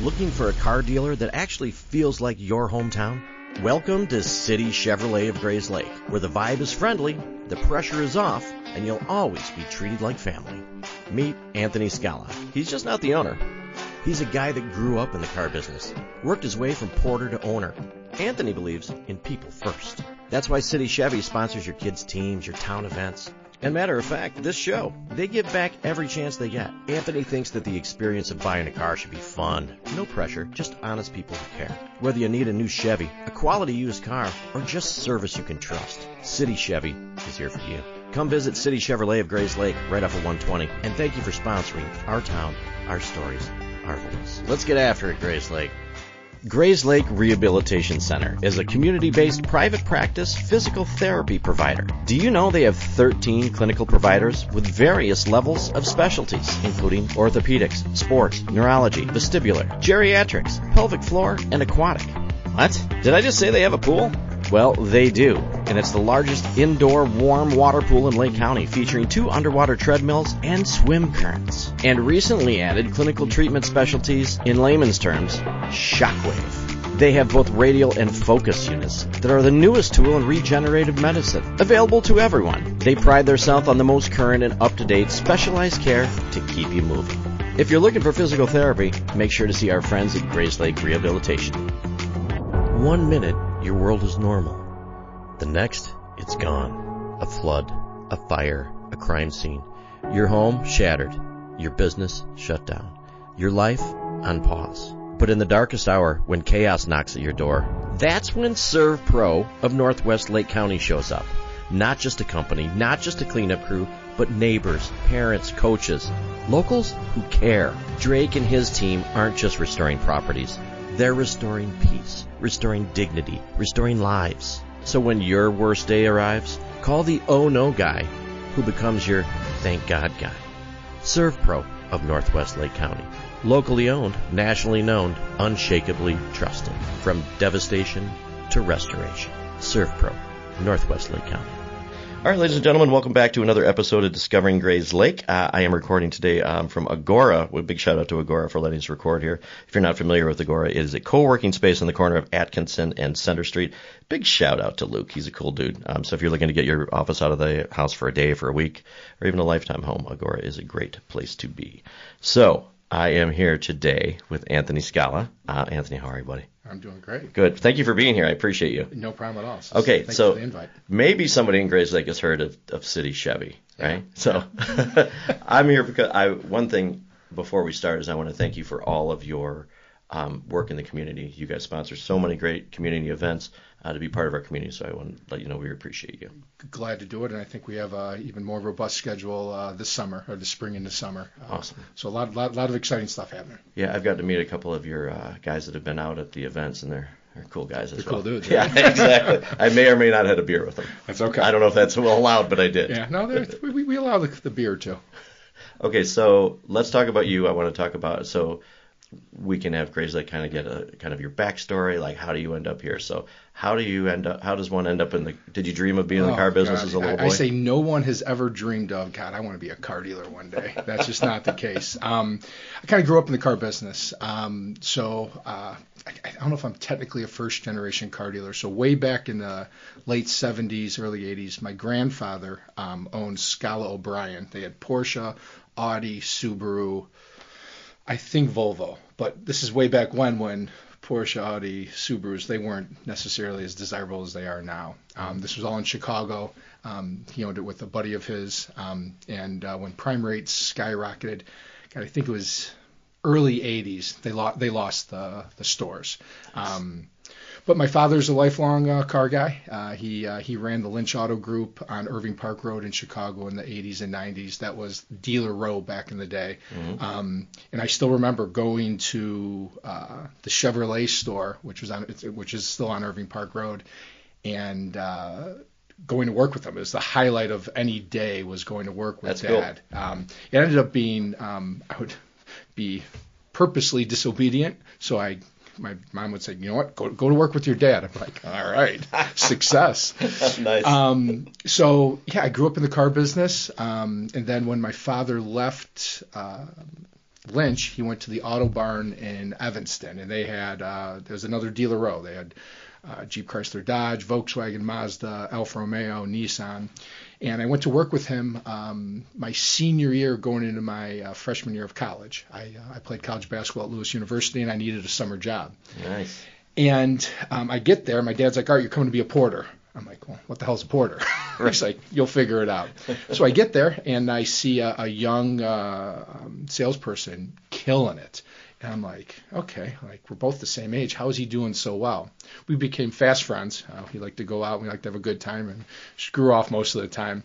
Looking for a car dealer that actually feels like your hometown? Welcome to City Chevrolet of Grayslake, where the vibe is friendly, the pressure is off, and you'll always be treated like family. Meet Anthony Scala. He's just not the owner. He's a guy that grew up in the car business, worked his way from porter to owner. Anthony believes in people first. That's why City Chevy sponsors your kids' teams, your town events. And matter of fact, this show, they give back every chance they get. Anthony thinks that the experience of buying a car should be fun. No pressure, just honest people who care. Whether you need a new Chevy, a quality used car, or just service you can trust, City Chevy is here for you. Come visit City Chevrolet of Grayslake right off of 120. And thank you for sponsoring our town, our stories, our voice. Let's get after it, Grayslake. Grayslake Rehabilitation Center is a community-based private practice physical therapy provider. Do you know they have 13 clinical providers with various levels of specialties, including orthopedics, sports, neurology, vestibular, geriatrics, pelvic floor, and aquatic? What? Did I just say they have a pool? Well, they do, and it's the largest indoor warm water pool in Lake County, featuring 2 underwater treadmills and swim currents. And recently added clinical treatment specialties, in layman's terms, shockwave. They have both radial and focus units that are the newest tool in regenerative medicine, available to everyone. They pride themselves on the most current and up-to-date specialized care to keep you moving. If you're looking for physical therapy, make sure to see our friends at Grayslake Rehabilitation. 1 minute, your world is normal. The next, it's gone. A flood, a fire, a crime scene. Your home shattered. Your business shut down. Your life on pause. But in the darkest hour, when chaos knocks at your door, that's when Serve Pro of Northwest Lake County shows up. Not just a company, not just a cleanup crew, but neighbors, parents, coaches, locals who care. Drake and his team aren't just restoring properties. They're restoring peace, restoring dignity, restoring lives. So when your worst day arrives, call the oh no guy who becomes your thank God guy. Serve Pro of Northwest Lake County. Locally owned, nationally known, unshakably trusted. From devastation to restoration. Serve Pro, Northwest Lake County. All right, ladies and gentlemen, welcome back to another episode of Discovering Grayslake. I am recording today from Agora. A big shout out to Agora for letting us record here. If you're not familiar with Agora, it is a co-working space on the corner of Atkinson and Center Street. Big shout out to Luke. He's a cool dude. So if you're looking to get your office out of the house for a day, for a week, or even a lifetime home, Agora is a great place to be. So I am here today with Anthony Scala. Anthony, how are you, buddy? I'm doing great. Good. Thank you for being here. I appreciate you. No problem at all. Okay, Thanks so for the invite. Maybe somebody in Grayslake has heard of City Chevy, right? Yeah. So I'm here because one thing before we start is I want to thank you for all of your work in the community. You guys sponsor so many great community events to be part of our community, so I want to let you know we appreciate you. Glad to do it, and I think we have even more robust schedule this summer, or the spring into summer. Awesome. So a lot of exciting stuff happening. Yeah, I've got to meet a couple of your guys that have been out at the events, and they're cool guys as well. They're cool dudes. Yeah, exactly. I may or may not have had a beer with them. That's okay. I don't know if that's well allowed, but I did. Yeah, no, we allow the beer too. Okay, so let's talk about you. I want to talk about so we can have Grayslake kind of get a kind of your backstory, like how do you end up here? So how does one end up in the? Did you dream of being in the car business as a little boy? I say no one has ever dreamed of, God, I want to be a car dealer one day. That's just not the case. I kind of grew up in the car business, so I don't know if I'm technically a first generation car dealer. So way back in the late 70s, early 80s, my grandfather owned Scala O'Brien. They had Porsche, Audi, Subaru, I think Volvo, but this is way back when Porsche, Audi, Subarus, they weren't necessarily as desirable as they are now. This was all in Chicago. He owned it with a buddy of his, and when prime rates skyrocketed, God, I think it was early 80s, they lost the stores. But my father's a lifelong car guy. He ran the Lynch Auto Group on Irving Park Road in Chicago in the 80s and 90s. That was Dealer Row back in the day. Mm-hmm. And I still remember going to the Chevrolet store, which is still on Irving Park Road, and going to work with them. It was the highlight of any day, was going to work with Dad. Cool. It ended up being I would be purposely disobedient, so my mom would say, you know what, go to work with your dad. I'm like, all right, success. Nice. So, yeah, I grew up in the car business. And then when my father left Lynch, he went to the Auto Barn in Evanston, and they had there was another dealer row. They had Jeep, Chrysler, Dodge, Volkswagen, Mazda, Alfa Romeo, Nissan. And I went to work with him my senior year going into my freshman year of college. I played college basketball at Lewis University, and I needed a summer job. Nice. And I get there, my dad's like, all right, you're coming to be a porter. I'm like, well, what the hell's a porter? He's like, you'll figure it out. So I get there, and I see a young salesperson killing it. And I'm like, okay, like we're both the same age. How is he doing so well? We became fast friends. We like to go out. We like to have a good time and screw off most of the time.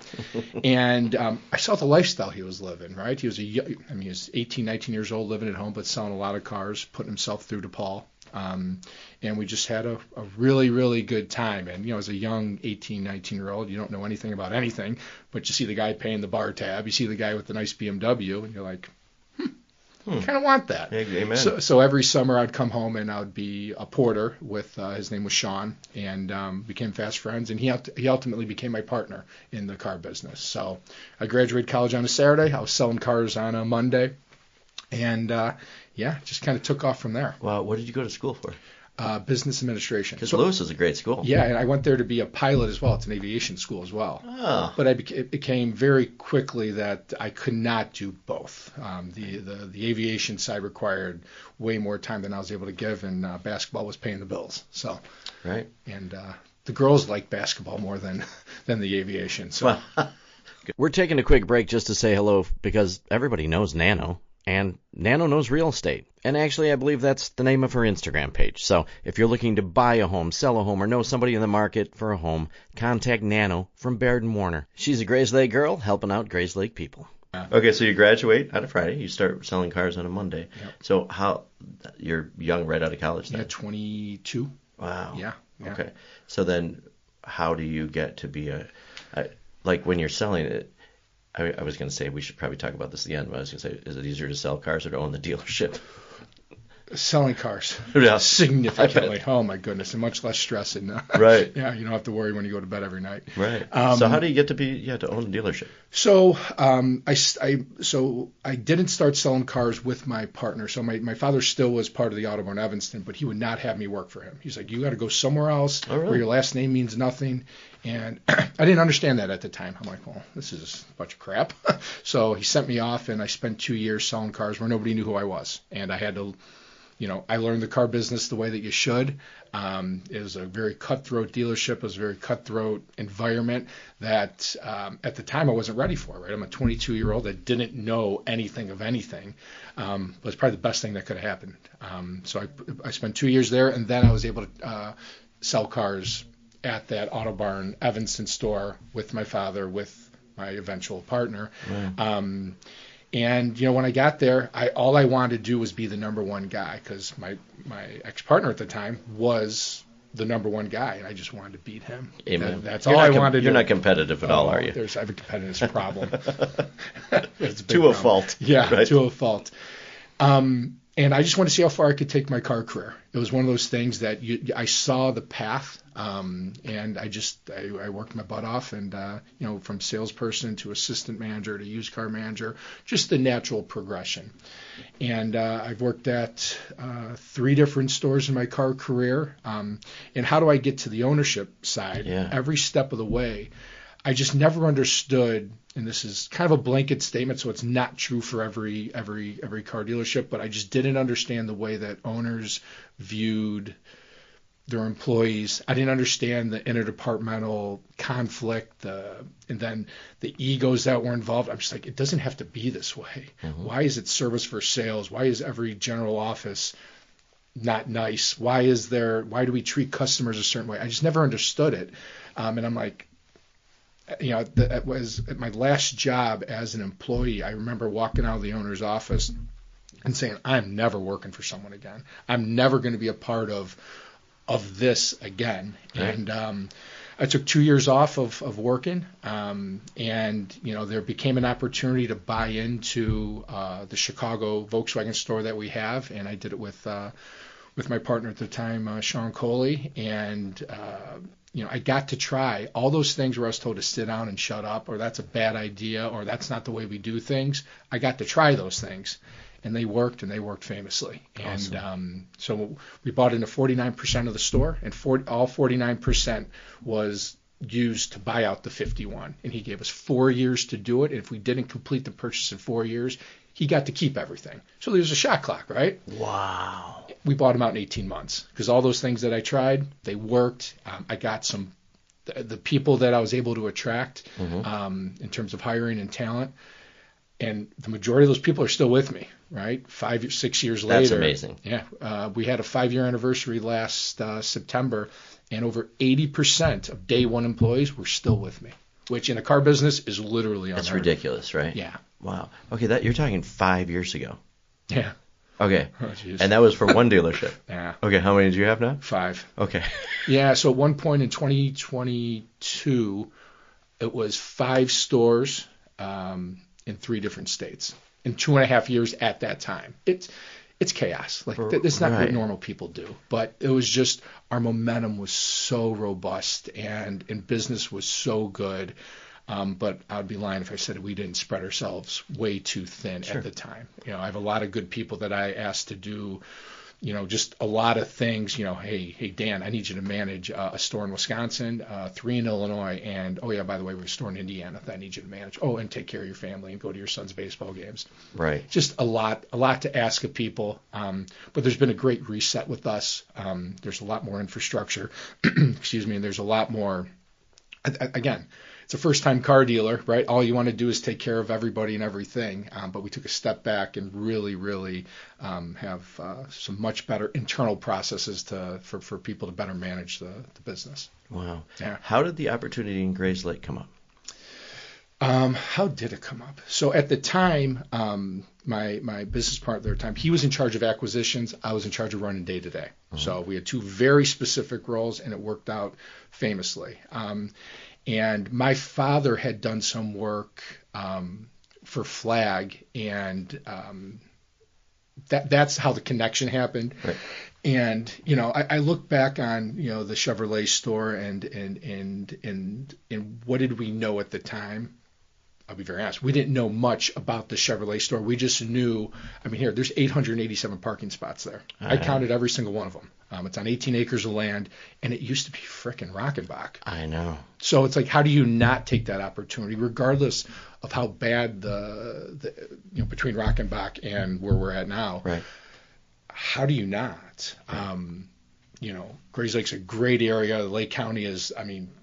And I saw the lifestyle he was living, right? He was he was 18, 19 years old, living at home, but selling a lot of cars, putting himself through DePaul. And we just had a really, really good time. And, as a young 18, 19-year-old, you don't know anything about anything, but you see the guy paying the bar tab. You see the guy with the nice BMW, and you're like, kind of want that. Amen. So every summer I'd come home and I would be a porter with his name was Sean, and became fast friends. And he ultimately became my partner in the car business. So I graduated college on a Saturday. I was selling cars on a Monday, and just kind of took off from there. Wow, what did you go to school for? Business administration. Because Lewis is a great school. Yeah, and I went there to be a pilot as well. It's an aviation school as well. Oh. But it became very quickly that I could not do both. The aviation side required way more time than I was able to give, and basketball was paying the bills. So, right. And the girls like basketball more than the aviation. So, we're taking a quick break just to say hello because everybody knows Nano. And Nano knows real estate. And actually, I believe that's the name of her Instagram page. So if you're looking to buy a home, sell a home, or know somebody in the market for a home, contact Nano from Baird & Warner. She's a Grayslake girl helping out Grayslake people. Okay, so you graduate on a Friday. You start selling cars on a Monday. Yep. So you're young right out of college then? Yeah, 22. Wow. Yeah. Okay. So then how do you get to be like when you're selling it, I was going to say we should probably talk about this again, but I was going to say, is it easier to sell cars or to own the dealership? Selling cars. Yeah. Significantly. Oh, my goodness. And much less stress. And, right. Yeah, you don't have to worry when you go to bed every night. Right. So how do you get to to own a dealership? So I didn't start selling cars with my partner. So my father still was part of the Auto Barn Evanston, but he would not have me work for him. He's like, you got to go somewhere else where your last name means nothing. And I didn't understand that at the time. I'm like, well, this is a bunch of crap. So he sent me off, and I spent 2 years selling cars where nobody knew who I was. And I had to, I learned the car business the way that you should. It was a very cutthroat dealership. It was a very cutthroat environment that at the time I wasn't ready for, right? I'm a 22-year-old that didn't know anything of anything. It was probably the best thing that could have happened. So I spent 2 years there, and then I was able to sell cars at that Auto Barn Evanston store with my father, with my eventual partner. Right. And when I got there, all I wanted to do was be the number one guy, because my ex-partner at the time was the number one guy, and I just wanted to beat him. Amen. That's all I wanted to do. You're not competitive at all, are you? I have a competitive problem. To a fault. Yeah, right? To a fault. And I just wanted to see how far I could take my car career. It was one of those things that I saw the path, and I worked my butt off, and from salesperson to assistant manager to used car manager, just the natural progression. And I've worked at 3 different stores in my car career. And how do I get to the ownership side? Yeah. Every step of the way, I just never understood, and this is kind of a blanket statement, so it's not true for every car dealership, but I just didn't understand the way that owners viewed their employees. I didn't understand the interdepartmental conflict, and then the egos that were involved. I'm just like, it doesn't have to be this way. Mm-hmm. Why is it service for sales? Why is every general office not nice? Why do we treat customers a certain way? I just never understood it. And I'm like, it was at my last job as an employee. I remember walking out of the owner's office and saying, I'm never working for someone again. I'm never going to be a part of this again. Right. And I took 2 years off of working, and there became an opportunity to buy into the Chicago Volkswagen store that we have, and I did it with my partner at the time, Sean Coley, and I got to try all those things where I was told to sit down and shut up, or that's a bad idea, or that's not the way we do things. I got to try those things. and they worked famously. Awesome. And so we bought into 49% of the store, and all 49% was used to buy out the 51. And he gave us 4 years to do it. And if we didn't complete the purchase in 4 years, he got to keep everything. So there was a shot clock, right? Wow. We bought him out in 18 months because all those things that I tried, they worked. I got the people that I was able to attract in terms of hiring and talent. And the majority of those people are still with me, right? 6 years later. That's amazing. Yeah. We had a 5-year anniversary last September, and over 80% of day one employees were still with me, which in a car business is literally unheard. That's ridiculous, right? Yeah. Wow. Okay, you're talking 5 years ago. Yeah. Okay. Oh, geez. And that was for one dealership. Yeah. Okay, how many do you have now? 5. Okay. Yeah, so at one point in 2022, it was 5 stores in 3 different states in 2.5 years at that time. It's chaos. Like it's not what normal people do, but it was just our momentum was so robust and business was so good. But I'd be lying if I said we didn't spread ourselves way too thin at the time. I have a lot of good people that I asked to do, just a lot of things. Hey Dan, I need you to manage a store in Wisconsin, 3 in Illinois, and oh yeah, by the way, we have a store in Indiana that I need you to manage. Oh, and take care of your family and go to your son's baseball games. Right. Just a lot to ask of people. But there's been a great reset with us. There's a lot more infrastructure. Excuse me, and there's a lot more. Again, it's a first-time car dealer, right? All you want to do is take care of everybody and everything. But we took a step back and really have some much better internal processes for people to better manage the business. Wow. Yeah. How did the opportunity in Grayslake come up? How did it come up? So at the time, my business partner at the time, he was in charge of acquisitions. I was in charge of running day-to-day. So we had 2 very specific roles, and it worked out famously. And my father had done some work for Flag, and that's how the connection happened. Right. And I look back on the Chevrolet store and what did we know at the time? I'll be very honest. We didn't know much about the Chevrolet store. We just knew. There's 887 parking spots there. I counted every single one of them. It's on 18 acres of land, and it used to be frickin' Rockenbach. I know. So it's like, how do you not take that opportunity, regardless of how bad the between Rockenbach and where we're at now? Right. How do you not? Grayslake's a great area. Lake County is,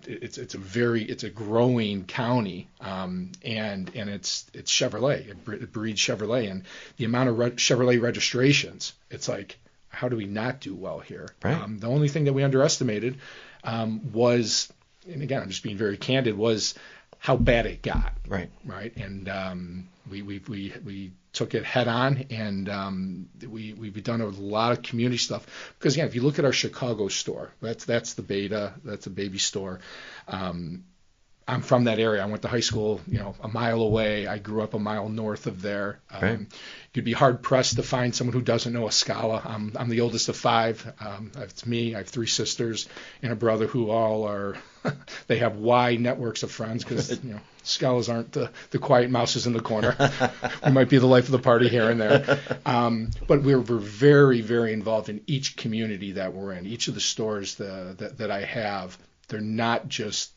it's a growing county, and it's Chevrolet. It breeds Chevrolet, and the amount of Chevrolet registrations, it's like, how do we not do well here? Right. The only thing that we underestimated was, and again, I'm just being very candid, was how bad it got. Right. Right. And we took it head on, and we've done a lot of community stuff. Because again, if you look at our Chicago store, that's the Beta, that's a baby store. I'm from that area. I went to high school, a mile away. I grew up a mile north of there. Right. You'd be hard pressed to find someone who doesn't know a Scala. I'm the oldest of 5. It's me. I have 3 sisters and a brother who all are. They have wide networks of friends because Scalas aren't the quiet mouses in the corner. We might be the life of the party here and there. But we're very, very involved in each community that we're in. Each of the stores that I have, they're not just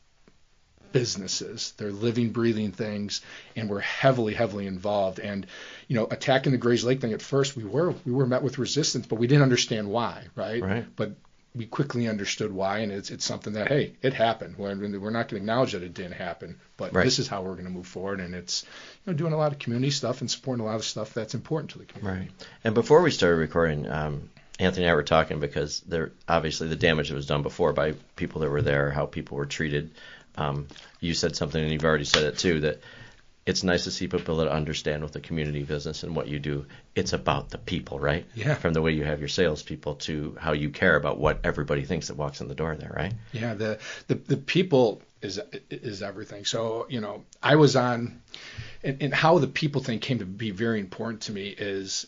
businesses. They're living, breathing things, and we're heavily involved. And attacking the Grayslake thing at first, we were met with resistance, but we didn't understand why, right? But we quickly understood why, and it's something that, hey, it happened. We're not going to acknowledge that it didn't happen, but this is how we're going to move forward, and it's doing a lot of community stuff and supporting a lot of stuff that's important to the community. Right. And before we started recording, Anthony and I were talking because there obviously the damage that was done before by people that were there, how people were treated. You said something, and you've already said it too, that it's nice to see people that understand with the community business and what you do. It's about the people, right? Yeah. From the way you have your salespeople to how you care about what everybody thinks that walks in the door there, right? Yeah, the people is everything. So I was on, and how the people thing came to be very important to me is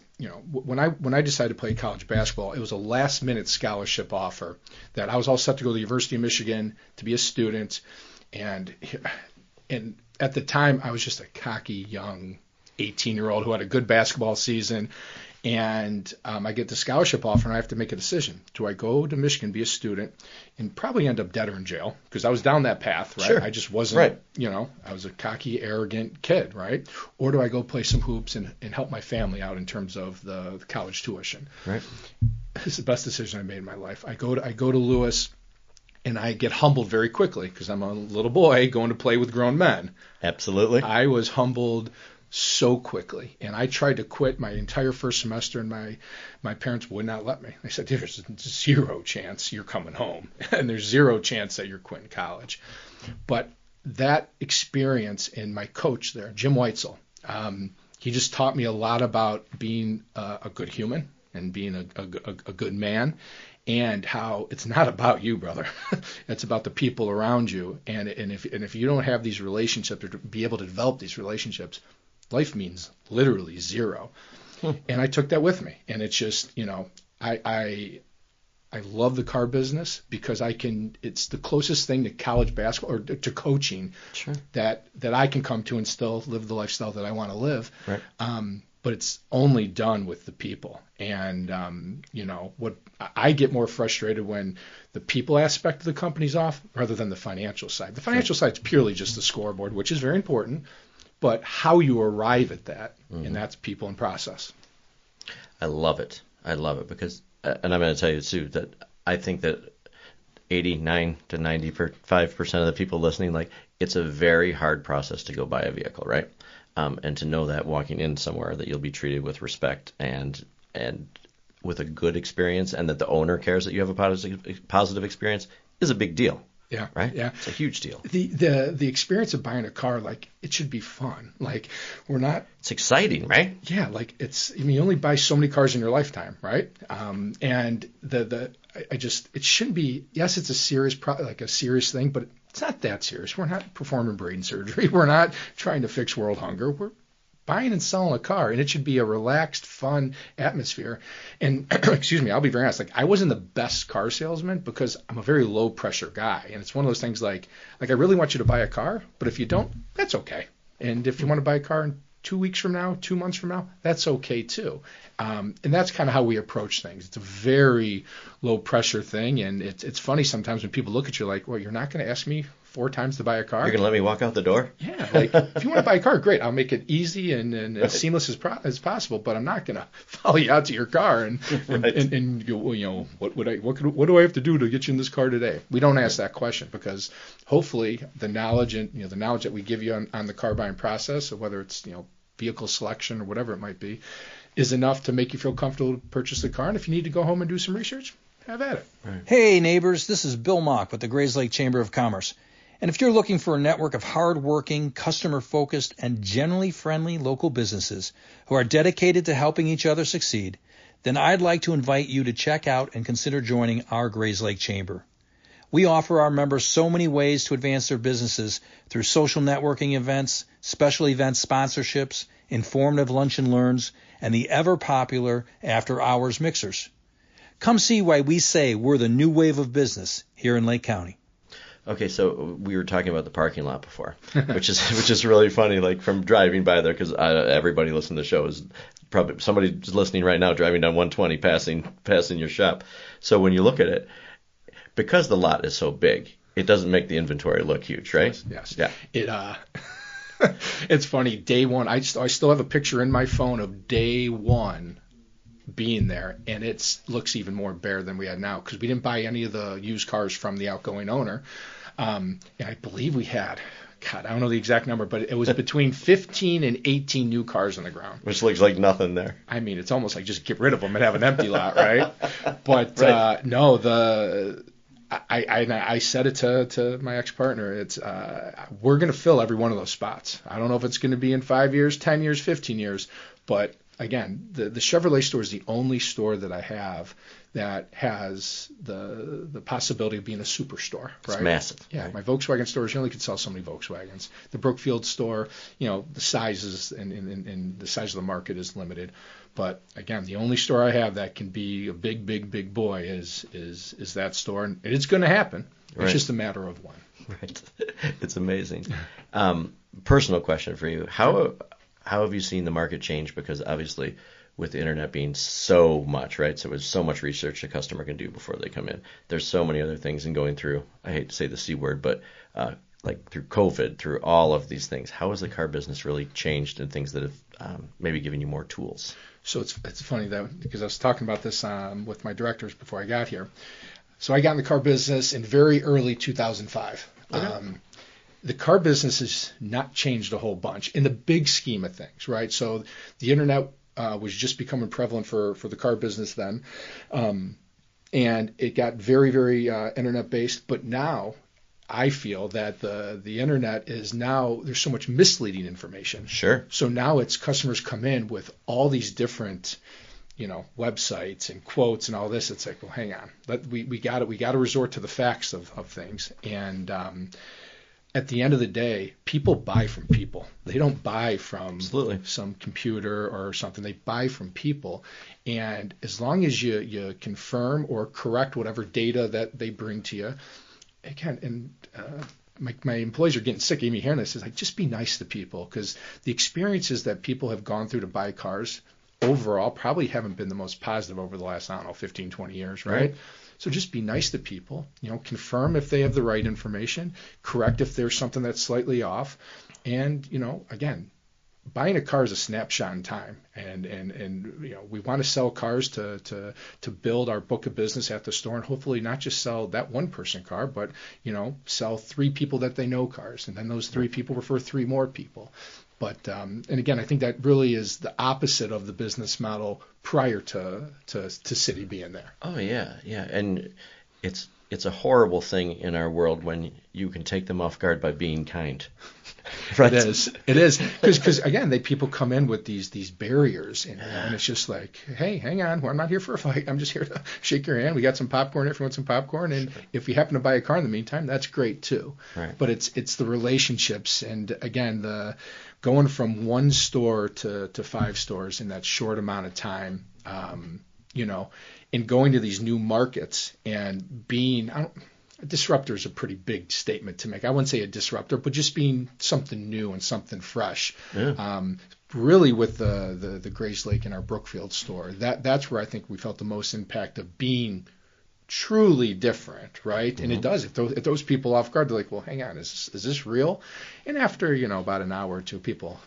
when I decided to play college basketball, it was a last minute scholarship offer that I was all set to go to the University of Michigan to be a student, and at the time I was just a cocky young 18-year-old who had a good basketball season. And I get the scholarship offer, and I have to make a decision. Do I go to Michigan, be a student, and probably end up dead or in jail? Because I was down that path, right? Sure. I just wasn't, right. I was a cocky, arrogant kid, right? Or do I go play some hoops and help my family out in terms of the college tuition? Right. It's the best decision I made in my life. I go to Lewis, and I get humbled very quickly because I'm a little boy going to play with grown men. Absolutely. I was humbled so quickly, and I tried to quit my entire first semester, and my parents would not let me. They said, there's zero chance you're coming home, and there's zero chance that you're quitting college. But that experience, and my coach there, Jim Weitzel, he just taught me a lot about being a good human and being a good man, and how it's not about you, brother. It's about the people around you, and if you don't have these relationships or to be able to develop these relationships, life means literally zero. And I took that with me. And it's just, I love the car business because it's the closest thing to college basketball or to coaching Sure. that I can come to and still live the lifestyle that I want to live. Right. But it's only done with the people. And, what I get more frustrated when the people aspect of the company's off rather than the financial side. The financial side's purely just the scoreboard, which is very important. But how you arrive at that, and that's people and process. I love it because, and I'm going to tell you too, that I think that 89 to 95% of the people listening, it's a very hard process to go buy a vehicle, right? And to know that walking in somewhere that you'll be treated with respect and with a good experience, and that the owner cares that you have a positive experience is a big deal. Yeah. Right? Yeah. It's a huge deal. The experience of buying a car, it should be fun. We're not. It's exciting, right? Yeah. You only buy so many cars in your lifetime, right? And it shouldn't be. Yes, it's a serious a serious thing, but it's not that serious. We're not performing brain surgery. We're not trying to fix world hunger. We're buying and selling a car, and it should be a relaxed, fun atmosphere. And excuse me, I'll be very honest. I wasn't the best car salesman because I'm a very low pressure guy, and it's one of those things I really want you to buy a car, but if you don't, that's okay. And if you want to buy a car in 2 weeks from now, 2 months from now, that's okay too. And that's kind of how we approach things. It's a very low pressure thing, and it's funny sometimes when people look at you well, you're not going to ask me 4 times to buy a car? You're going to let me walk out the door? Yeah. If you want to buy a car, great. I'll make it easy and as seamless as possible, but I'm not going to follow you out to your car and what do I have to do to get you in this car today? We don't ask that question because hopefully the knowledge that we give you on the car buying process, or whether it's, vehicle selection or whatever it might be, is enough to make you feel comfortable to purchase the car. And if you need to go home and do some research, have at it. Right. Hey, neighbors, this is Bill Mock with the Grayslake Chamber of Commerce. And if you're looking for a network of hard-working, customer-focused, and generally friendly local businesses who are dedicated to helping each other succeed, then I'd like to invite you to check out and consider joining our Grayslake Chamber. We offer our members so many ways to advance their businesses through social networking events, special event sponsorships, informative lunch and learns, and the ever-popular after-hours mixers. Come see why we say we're the new wave of business here in Lake County. Okay, so we were talking about the parking lot before, which is really funny, from driving by there, because everybody listening to the show is probably somebody's listening right now driving down 120 passing your shop. So when you look at it, because the lot is so big, it doesn't make the inventory look huge, right? Yes. Yeah. It's funny. Day one, I still have a picture in my phone of day one being there, and it looks even more bare than we had now because we didn't buy any of the used cars from the outgoing owner. And I believe we had, I don't know the exact number, but it was between 15 and 18 new cars on the ground. Which looks like nothing there. I mean, it's almost like just get rid of them and have an empty lot, right? But right. No, I said it to my ex-partner. It's we're going to fill every one of those spots. I don't know if it's going to be in 5 years, 10 years, 15 years, but again, the Chevrolet store is the only store that I have that has the possibility of being a superstore. Right? It's massive. Yeah, right? My Volkswagen stores, you only can sell so many Volkswagens. The Brookfield store, the sizes and the size of the market is limited. But again, the only store I have that can be a big, big, big boy is that store, and it's going to happen. It's right. just a matter of when. Right. It's amazing. Personal question for you: How how have you seen the market change? Because obviously with the internet being so much, right? So it's so much research a customer can do before they come in. There's so many other things, and going through, I hate to say the C word, but like through COVID, through all of these things, how has the car business really changed and things that have maybe given you more tools? So it's funny that because I was talking about this with my directors before I got here. So I got in the car business in very early 2005. Okay. The car business has not changed a whole bunch in the big scheme of things, right? So the internet was just becoming prevalent for the car business then, and it got very, very internet based. But now I feel that the internet is now, there's so much misleading information. Sure. So now it's customers come in with all these different, websites and quotes and all this. It's like, well, hang on, we got to resort to the facts of things. And at the end of the day, people buy from people. They don't buy from Absolutely. Some computer or something. They buy from people. And as long as you confirm or correct whatever data that they bring to you, again, and my employees are getting sick of me hearing this. Is like, just be nice to people, because the experiences that people have gone through to buy cars overall probably haven't been the most positive over the last, 15, 20 years, right? So just be nice to people, confirm if they have the right information, correct if there's something that's slightly off. And, again, buying a car is a snapshot in time. And we want to sell cars to build our book of business at the store, and hopefully not just sell that one person car, but, sell 3 people that they know cars. And then those 3 people refer 3 more people. But and again, I think that really is the opposite of the business model prior to City being there. Oh yeah, and it's a horrible thing in our world when you can take them off guard by being kind. Right? It is because again, people come in with these barriers, and it's just like, hey, hang on, well, I'm not here for a fight. I'm just here to shake your hand. We got some popcorn if you want some popcorn, and if you happen to buy a car in the meantime, that's great too. Right. But it's the relationships, and again, the going from one store to 5 stores in that short amount of time, and going to these new markets and being. A disruptor is a pretty big statement to make. I wouldn't say a disruptor, but just being something new and something fresh. Yeah. Really, with the Grayslake and our Brookfield store, that's where I think we felt the most impact of being truly different, right? Mm-hmm. And it does. If those people off guard, they're like, well, hang on, is this real? And after about an hour or two, people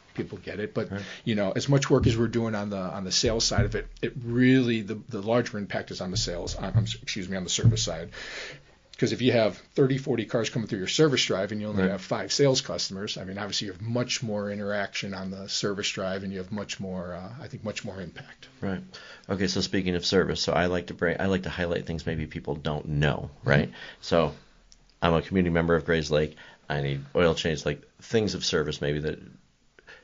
get it. But right. As much work as we're doing on the sales side of it, it really the larger impact is on the sales. On the service side. Because if you have 30, 40 cars coming through your service drive and you only have 5 sales customers, I mean, obviously you have much more interaction on the service drive, and you have much more impact. Right. Okay. So speaking of service, so I like to highlight things maybe people don't know, right? Mm-hmm. So I'm a community member of Grayslake. I need oil change, like things of service maybe that,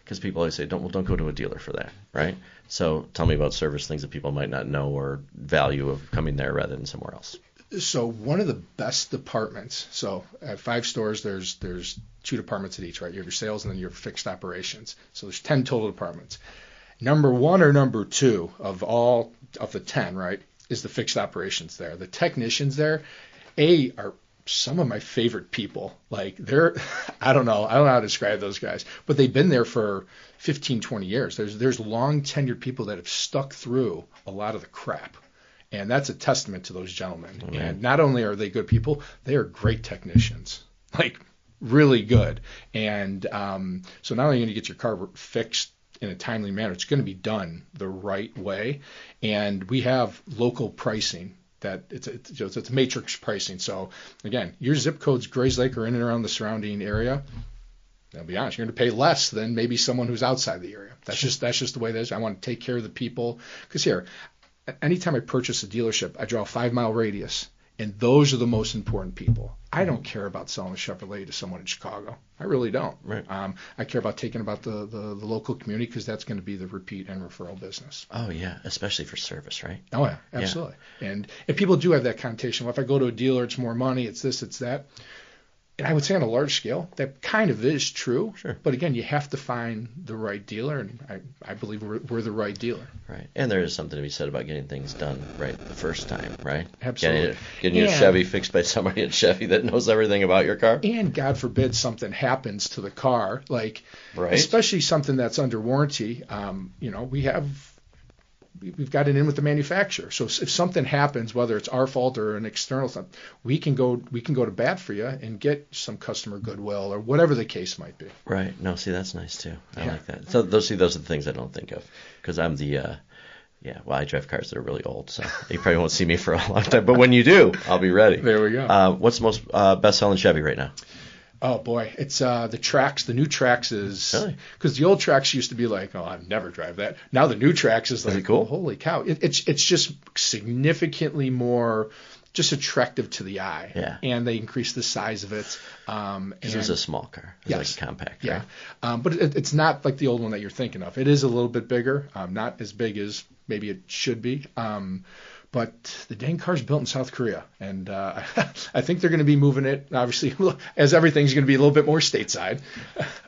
because people always say, don't go to a dealer for that, right? So tell me about service things that people might not know or value of coming there rather than somewhere else. So one of the best departments, so at 5 stores, there's 2 departments at each, right? You have your sales and then you have fixed operations. So there's 10 total departments. Number 1 or number 2 of all of the 10, right, is the fixed operations there. The technicians there, are some of my favorite people. Like I don't know how to describe those guys, but they've been there for 15, 20 years. There's long tenured people that have stuck through a lot of the crap. And that's a testament to those gentlemen. Mm-hmm. And not only are they good people, they are great technicians, like really good. And so not only are you going to get your car fixed in a timely manner, it's going to be done the right way. And we have local pricing that it's a matrix pricing. So again, your zip codes, Grayslake, are in and around the surrounding area. I'll be honest, you're going to pay less than maybe someone who's outside the area. That's just the way it is. I want to take care of the people. Because here, anytime I purchase a dealership, I draw a 5-mile radius, and those are the most important people. I don't care about selling a Chevrolet to someone in Chicago. I really don't. Right. I care about taking about the local community, because that's going to be the repeat and referral business. Oh, yeah, especially for service, right? Oh, yeah, absolutely. Yeah. And people do have that connotation. Well, if I go to a dealer, it's more money, it's this, it's that. And I would say on a large scale, that kind of is true. Sure. But again, you have to find the right dealer, and I believe we're the right dealer. Right. And there is something to be said about getting things done right the first time, right? Absolutely. Getting your Chevy fixed by somebody at Chevy that knows everything about your car. And God forbid something happens to the car, like Right. especially something that's under warranty. We've got it in with the manufacturer. So if something happens, whether it's our fault or an external something, we can go to bat for you and get some customer goodwill or whatever the case might be. Right. No, see, that's nice too. I like that. So those are the things I don't think of, because I'm I drive cars that are really old, so you probably won't see me for a long time. But when you do, I'll be ready. There we go. What's the most best-selling Chevy right now? Oh boy, it's the Trax. The new Trax is, Really? Because the old Trax used to be like, oh, I'd never drive that. Now the new Trax is like, it cool? oh, holy cow! It's just significantly more just attractive to the eye. Yeah. And they increase the size of it. Because it's a small car. It's Yes. like compact, Yeah. right? But it's not like the old one that you're thinking of. It is a little bit bigger, not as big as maybe it should be. But the dang car's built in South Korea, and I think they're going to be moving it, obviously, as everything's going to be a little bit more stateside.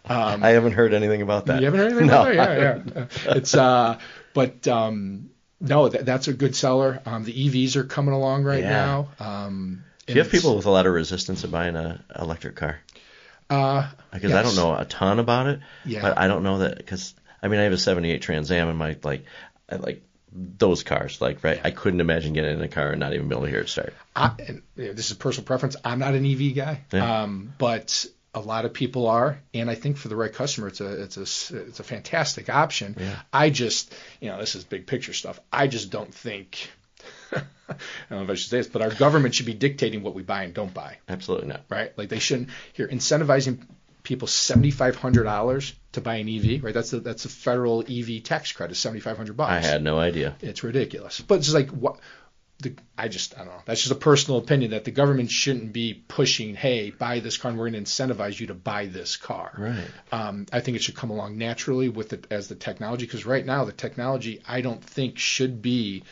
I haven't heard anything about that. You haven't heard anything No. about it? Yeah. No, that's a good seller. The EVs are coming along right now. Do you have people with a lot of resistance to buying an electric car? Because I don't know a ton about it, but I don't know that, because I have a 78 Trans Am, and I like those cars, right? I couldn't imagine getting in a car and not even be able to hear it start. This is personal preference. I'm not an EV guy, but a lot of people are, and I think for the right customer, it's a fantastic option. Yeah. I just, this is big picture stuff. I just don't think. I don't know if I should say this, but our government should be dictating what we buy and don't buy. Absolutely not. Right? Like they shouldn't. Here, incentivizing people $7,500 to buy an EV, right? That's a federal EV tax credit, $7,500. I had no idea. It's ridiculous. But it's like what. I don't know. That's just a personal opinion that the government shouldn't be pushing, hey, buy this car and we're going to incentivize you to buy this car. Right. I think it should come along naturally with it as the technology, because right now the technology I don't think should be,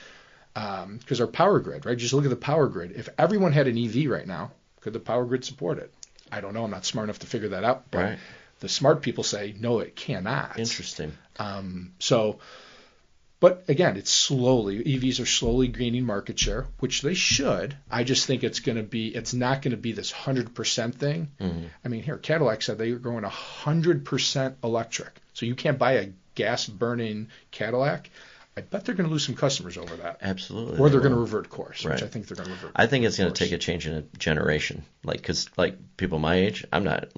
because our power grid, right? Just look at the power grid. If everyone had an EV right now, could the power grid support it? I don't know. I'm not smart enough to figure that out. But right. The smart people say, no, it cannot. Interesting. But again, EVs are slowly gaining market share, which they should. I just think it's not going to be this 100% thing. Mm-hmm. Here, Cadillac said they were going 100% electric. So you can't buy a gas burning Cadillac. I bet they're going to lose some customers over that. Absolutely. Or they're going to revert course, right. Which I think they're going to revert. I think it's going to take a change in a generation. Because people my age, I'm not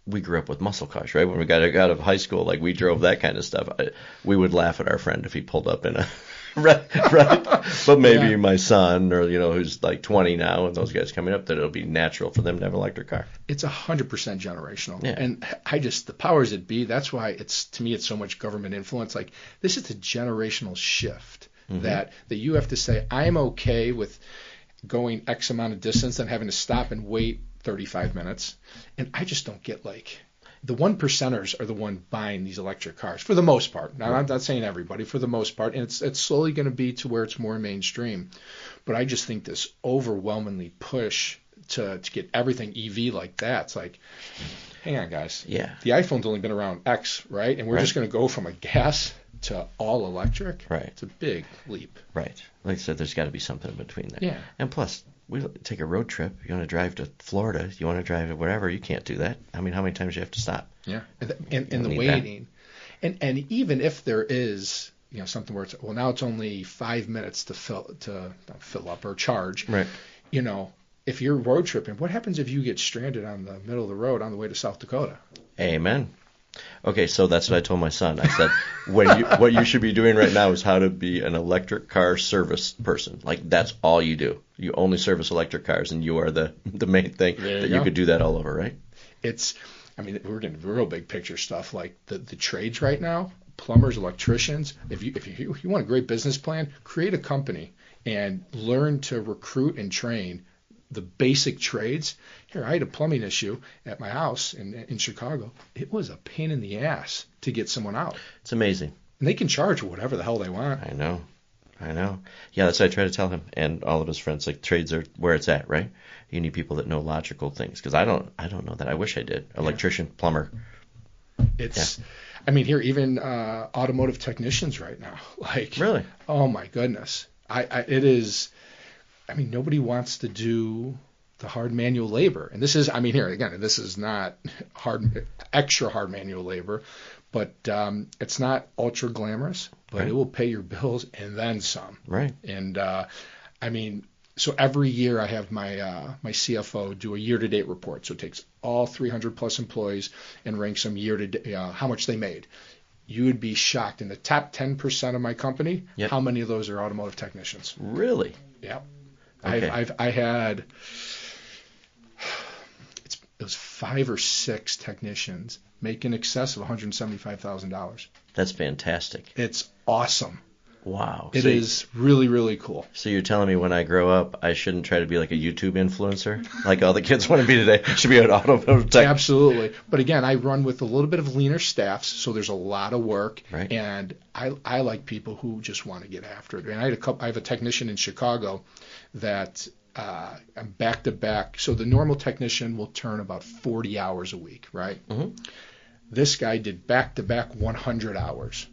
we grew up with muscle cars, right? When we got out of high school, we drove that kind of stuff. We would laugh at our friend if he pulled up in a right. But maybe my son, or who's 20 now, and those guys coming up, that it'll be natural for them to have an electric car. It's 100% generational. Yeah. And the powers that be, that's why to me it's so much government influence. This is a generational shift. Mm-hmm. that you have to say, I'm okay with going X amount of distance and having to stop and wait 35 minutes. And I just don't get the 1%ers are the one buying these electric cars for the most part. Now, I'm not saying everybody, for the most part. And it's slowly going to be to where it's more mainstream. But I just think this overwhelmingly push to get everything EV like that. It's like, hang on, guys. Yeah. The iPhone's only been around X, right? And we're just going to go from a gas to all electric. Right. It's a big leap. Right. Like I said, there's got to be something in between there. Yeah. And plus, we take a road trip. You want to drive to Florida. You want to drive to wherever. You can't do that. How many times do you have to stop? Yeah. And the waiting. And even if there is, something where now it's only 5 minutes to fill up or charge. Right. If you're road tripping, what happens if you get stranded on the middle of the road on the way to South Dakota? Amen. Okay, so that's what I told my son. I said, what you should be doing right now is how to be an electric car service person. That's all you do. You only service electric cars, and you are the main thing. You could do that all over, right? We're getting real big picture stuff, like the trades right now, plumbers, electricians. If you want a great business plan, create a company and learn to recruit and train the basic trades. Here, I had a plumbing issue at my house in Chicago. It was a pain in the ass to get someone out. It's amazing. And they can charge whatever the hell they want. I know. I know. Yeah, that's what I try to tell him and all of his friends. Like, trades are where it's at, right? You need people that know logical things, because I don't know that. I wish I did. Electrician, plumber. It's, I mean, here, even automotive technicians right now. Like, really? Oh my goodness. It is, I mean, nobody wants to do the hard manual labor. And this is, I mean, here, again, this is not extra hard manual labor, but it's not ultra glamorous, but right. It will pay your bills and then some. Right. And I mean, so every year I have my my CFO do a year-to-date report. So it takes all 300 plus employees and ranks them year-to-date, how much they made. You would be shocked. In the top 10% of my company, yep. How many of those are automotive technicians? Really? Yeah. Okay. I had, it was 5 or 6 technicians make in excess of $175,000. That's fantastic. It's awesome. Wow. It is really, really cool. So you're telling me when I grow up, I shouldn't try to be like a YouTube influencer, like all the kids want to be today? I should be an automotive tech. Absolutely. But again, I run with a little bit of leaner staffs, so there's a lot of work. Right. And I like people who just want to get after it. And I have a technician in Chicago that I'm back to back. So the normal technician will turn about 40 hours a week, right? Mm-hmm. This guy did back to back 100 hours.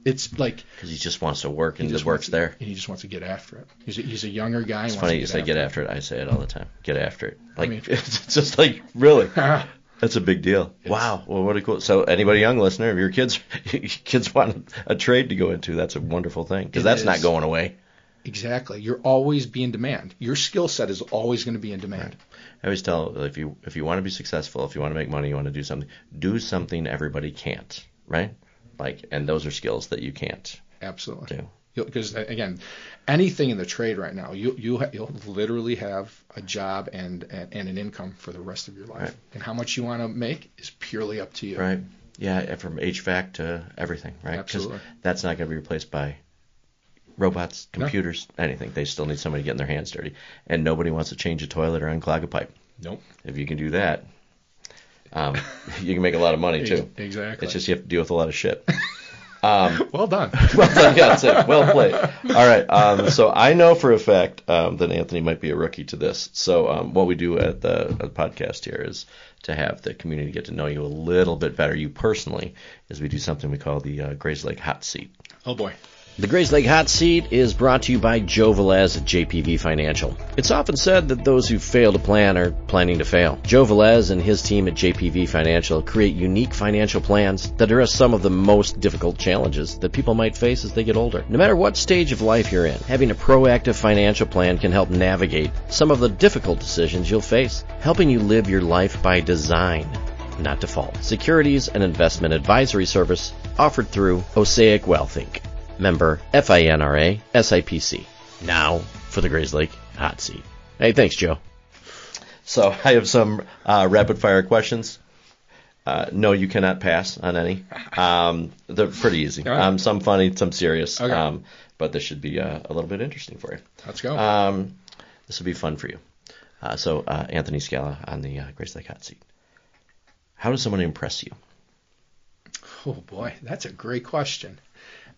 It's like, because he just wants to work, and the work's there. And he just wants to get after it. He's a younger guy. It's funny you say get after it. I say it all the time. Get after it. Like, I mean, it's just like, really, that's a big deal. Wow. Well, what a cool. So anybody young listener, if your kids want a trade to go into, that's a wonderful thing, because that's not going away. Exactly. You're always be in demand. Your skill set is always going to be in demand. Right. I always tell, if you want to be successful, if you want to make money, you want to do something everybody can't, right? Like, and those are skills that you can't. Absolutely. do. Because again, anything in the trade right now, you'll literally have a job and an income for the rest of your life. Right. And how much you want to make is purely up to you. Right. Yeah, from HVAC to everything, right? Absolutely. Because that's not going to be replaced by robots, computers, anything. They still need somebody getting their hands dirty. And nobody wants to change a toilet or unclog a pipe. Nope. If you can do that, you can make a lot of money too. Exactly. It's just you have to deal with a lot of shit. Well done. Well done. Yeah, that's it. Well played. All right. So I know for a fact that Anthony might be a rookie to this. So what we do at the podcast here is to have the community get to know you a little bit better, you personally, is we do something we call the Grayslake Hot Seat. Oh boy. The Grayslake Hot Seat is brought to you by Joe Velez at JPV Financial. It's often said that those who fail to plan are planning to fail. Joe Velez and his team at JPV Financial create unique financial plans that address some of the most difficult challenges that people might face as they get older. No matter what stage of life you're in, having a proactive financial plan can help navigate some of the difficult decisions you'll face, helping you live your life by design, not default. Securities and investment advisory service offered through Osaic Wealth, Inc. Member FINRA SIPC. Now for the Grayslake Hot Seat. Hey, thanks, Joe. So I have some rapid fire questions. No, you cannot pass on any. They're pretty easy. Right. Some funny, some serious. Okay. But this should be a little bit interesting for you. Let's go. This will be fun for you. So Anthony Scala on the Grayslake Hot Seat. How does someone impress you? Oh boy, that's a great question.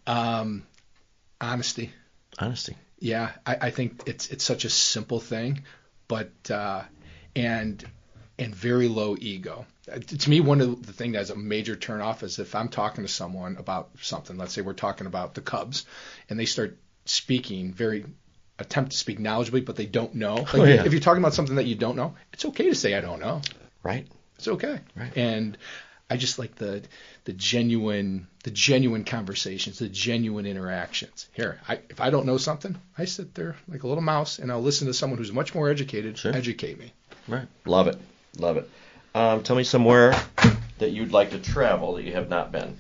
Honesty. Honesty. Yeah, I think it's such a simple thing, but and very low ego. To me, one of the things that's a major turnoff is if I'm talking to someone about something. Let's say we're talking about the Cubs, and they start speaking attempt to speak knowledgeably, but they don't know. Like, if you're talking about something that you don't know, it's okay to say I don't know. Right. It's okay. Right. And I just like the genuine conversations, the genuine interactions. Here, if I don't know something, I sit there like a little mouse and I'll listen to someone who's much more educated educate me. Right. Love it. Tell me somewhere that you'd like to travel that you have not been.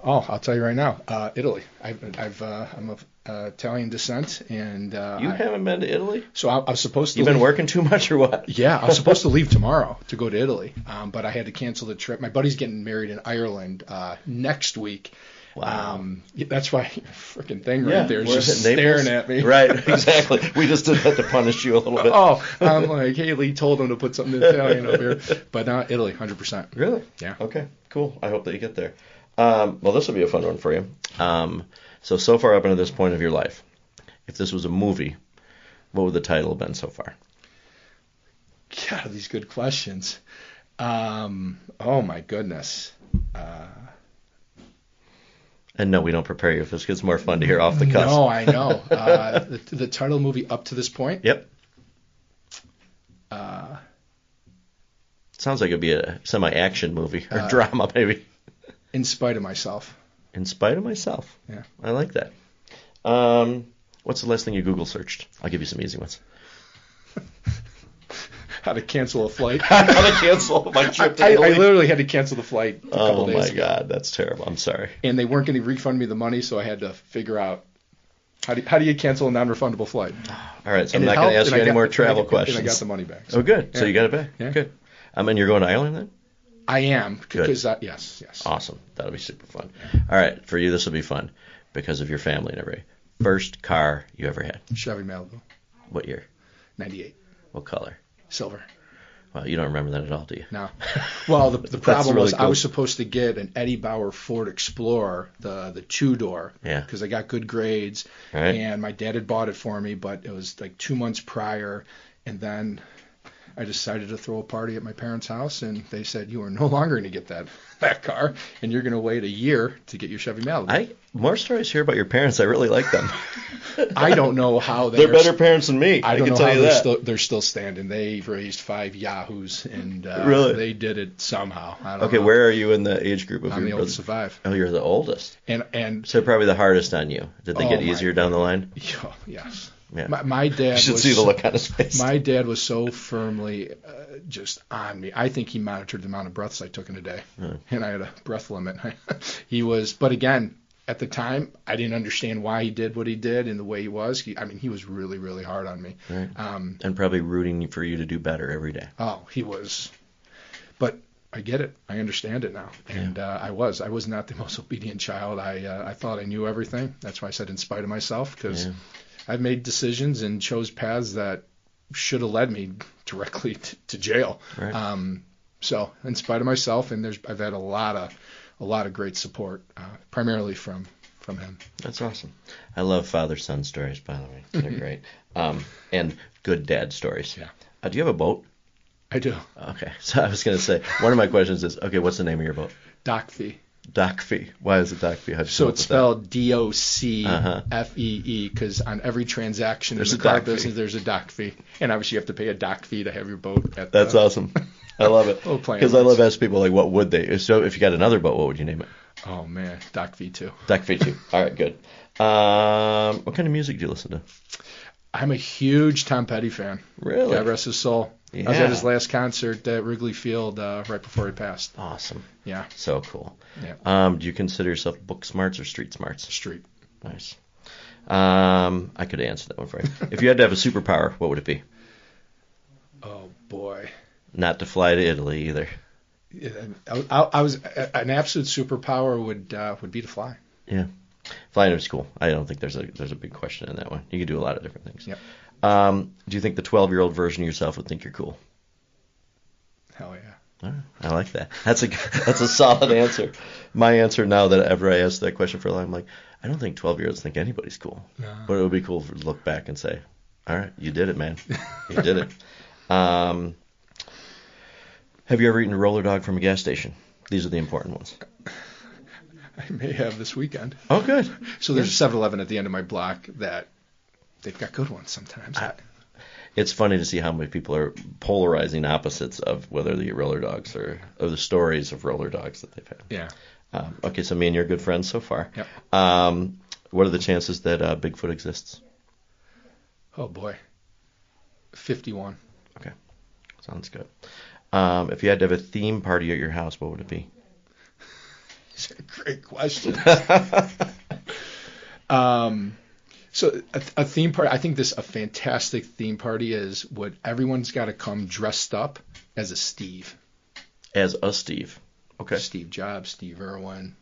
Oh, I'll tell you right now, Italy. I'm of Italian descent, and you haven't been to Italy. So I was supposed to. You've been working too much, or what? Yeah, I was supposed to leave tomorrow to go to Italy, but I had to cancel the trip. My buddy's getting married in Ireland next week. Wow. That's why freaking thing right there is just staring at me. Right, exactly. We just did that to punish you a little bit. Oh, I'm like, hey, Lee told him to put something Italian over here, but not Italy, 100%. Really? Yeah. Okay, cool. I hope that you get there. Well, this will be a fun one for you. So far up into this point of your life, if this was a movie, what would the title have been so far? God, these good questions. Oh my goodness. And no, we don't prepare you for this because it's more fun to hear off the cuff. No, I know. The title of the movie up to this point? Yep. Sounds like it'd be a semi-action movie or drama, maybe. In Spite of Myself. In Spite of Myself. Yeah. I like that. What's the last thing you Google searched? I'll give you some easy ones. How to cancel a flight. How to cancel my trip to I Italy. literally had to cancel the flight a couple days ago. Oh my God, that's terrible. I'm sorry. And they weren't going to refund me the money, so I had to figure out how do you cancel a non-refundable flight. All right, so I'm not going to ask you any more travel questions. And I got the money back. So. Oh, good. Yeah. So you got it back. Yeah. Good. And you're going to Ireland then? I am. Good. Because yes. Awesome. That'll be super fun. All right, for you this will be fun because of your family and everything. First car you ever had? Chevy Malibu. What year? 98. What color? Silver. Well, you don't remember that at all, do you? No. Well, the problem really was cool. I was supposed to get an Eddie Bauer Ford Explorer, the two-door, because I got good grades, right. And my dad had bought it for me, but it was like 2 months prior, and then I decided to throw a party at my parents' house, and they said, you are no longer going to get that car, and you're going to wait a year to get your Chevy Malibu. More stories here about your parents. I really like them. I don't know how they're better parents than me. I don't can know tell how you they're still standing. They raised 5 Yahoos, and really? They did it somehow. I don't know. Where are you in the age group of I'm your the oldest of 5. Oh, you're the oldest. And so probably the hardest on you. Did they get easier down the line? Yes. Yeah. My dad. You should see the look on his face. My dad was so firmly just on me. I think he monitored the amount of breaths I took in a day, and I had a breath limit. He was, but again, at the time, I didn't understand why he did what he did and the way he was. He was really, really hard on me. Right. And probably rooting for you to do better every day. Oh, he was. But I get it. I understand it now. And I was not the most obedient child. I thought I knew everything. That's why I said in spite of myself, because I've made decisions and chose paths that should have led me directly to jail. Right. So in spite of myself, and I've had a lot of great support, primarily from him. That's awesome. I love father-son stories, by the way. They're great. And good dad stories. Yeah. Do you have a boat? I do. Okay. So I was going to say, one of my questions is, okay, what's the name of your boat? Docfee. Docfee. Why is it Docfee? So it's spelled DOCFEE, because on every transaction in the car business, there's a dock fee. And obviously you have to pay a dock fee to have your boat at That's awesome. I love it. Because I love asking people, like, what would they? So if you got another boat, what would you name it? Oh, man. Dock fee 2. Dock fee 2. All right, good. What kind of music do you listen to? I'm a huge Tom Petty fan. Really? God rest his soul. Yeah. I was at his last concert at Wrigley Field right before he passed. Awesome. Yeah. So cool. Yeah. Do you consider yourself book smarts or street smarts? Street. Nice. I could answer that one for you. If you had to have a superpower, what would it be? Oh, boy. Not to fly to Italy either. I was an absolute superpower would be to fly. Yeah. Flying is cool. I don't think there's a big question in that one. You can do a lot of different things. Yep. Do you think the 12-year-old version of yourself would think you're cool? Hell yeah. I like that. That's a solid answer. My answer now that ever I ask that question for a while, I'm like, I don't think 12-year-olds think anybody's cool. No. But it would be cool to look back and say, all right, you did it, man. You did it. Have you ever eaten a roller dog from a gas station? These are the important ones. I may have this weekend. Oh, good. So there's a 7-Eleven at the end of my block that they've got good ones sometimes. It's funny to see how many people are polarizing opposites of whether they eat roller dogs or the stories of roller dogs that they've had. Yeah. Okay, so me and you are good friends so far. Yep. What are the chances that Bigfoot exists? Oh, boy. 51. Okay. Sounds good. If you had to have a theme party at your house, what would it be? These are great questions. So a theme party, I think a fantastic theme party is what everyone's got to come dressed up as a Steve. As a Steve. Okay. Steve Jobs, Steve Irwin.